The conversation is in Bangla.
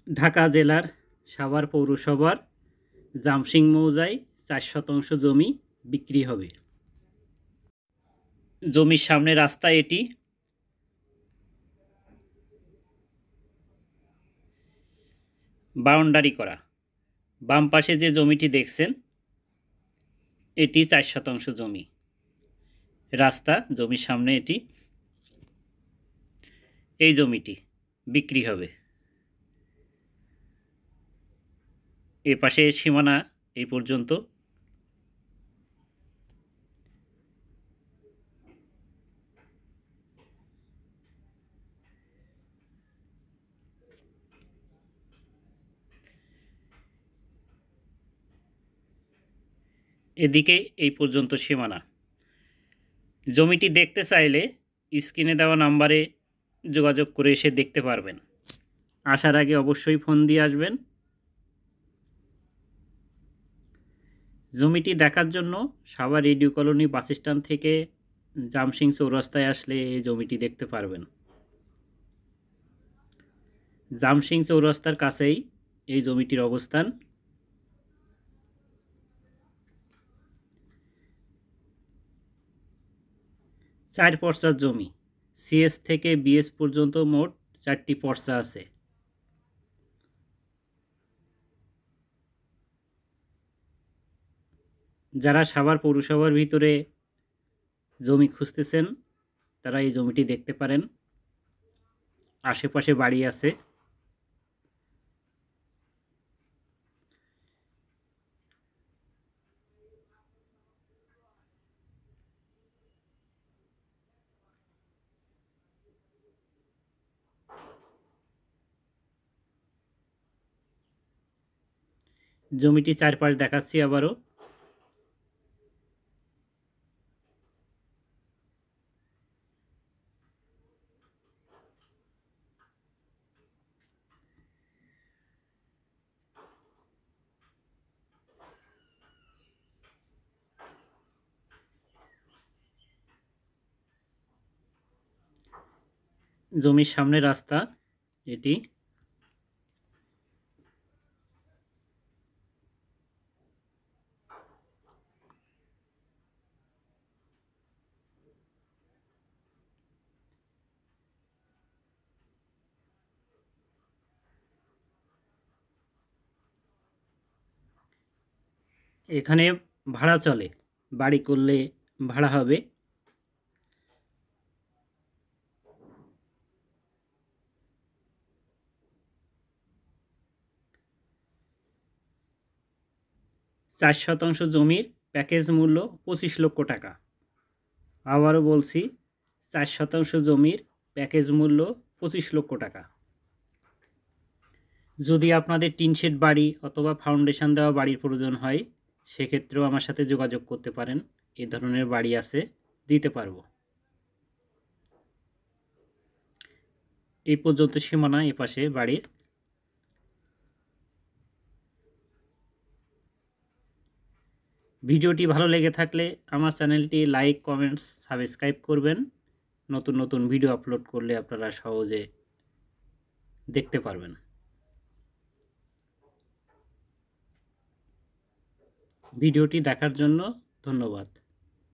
ঢাকা জেলার সাভার পৌরসভার জামসিং মৌজায় 4 শতাংশ জমি বিক্রি হবে। জমির সামনে রাস্তা এটি। বাউন্ডারি করা। বাম পাশে যে জমিটি দেখছেন এটি 4 শতাংশ জমি। রাস্তা, জমির সামনে এটি। এই জমিটি বিক্রি হবে। এ পাশে সীমানা এই পর্যন্ত। এদিকে এই পর্যন্ত সীমানা। জমিটি দেখতে চাইলে স্ক্রিনে দেওয়া নাম্বারে যোগাযোগ করে এসে দেখতে পারবেন। আসার আগে অবশ্যই ফোন দিয়ে আসবেন। জমিটি দেখার জন্য Savar radio colony bus stand থেকে জামসিং চৌরাস্তায় আসলে এই জমিটি দেখতে পারবেন। জামসিং চৌরাস্তার কাছেই এই জমিটির অবস্থান। চার পর্চার জমি। সিএস থেকে বিএস পর্যন্ত মোট 4টি পর্চা আছে। যারা সাভার পৌরসভার ভিতরে জমি খুঁজতেছেন তারা এই জমিটি দেখতে পারেন। আশেপাশে বাড়ি আছে। জমিটি চারপাশ দেখাচ্ছি আবারও। জমির সামনে রাস্তা এটি। এখানে ভাড়া চলে, বাড়ি করলে ভাড়া হবে। চার শতাংশ জমির প্যাকেজ মূল্য 25 লক্ষ টাকা। আবারও বলছি, 4 শতাংশ জমির প্যাকেজ মূল্য 25 লক্ষ টাকা। যদি আপনাদের টিন শেড বাড়ি অথবা ফাউন্ডেশন দেওয়া বাড়ির প্রয়োজন হয় সেক্ষেত্রেও আমার সাথে যোগাযোগ করতে পারেন। এ ধরনের বাড়ি আছে, দিতে পারবো। এই পর্যন্ত সীমানা, এপাশে বাড়ির। ভিডিওটি ভালো লেগে থাকলে আমার চ্যানেলটি লাইক, কমেন্টস, সাবস্ক্রাইব করবেন। নতুন নতুন ভিডিও আপলোড করলে আপনারা সহজে দেখতে পারবেন। ভিডিওটি দেখার জন্য ধন্যবাদ।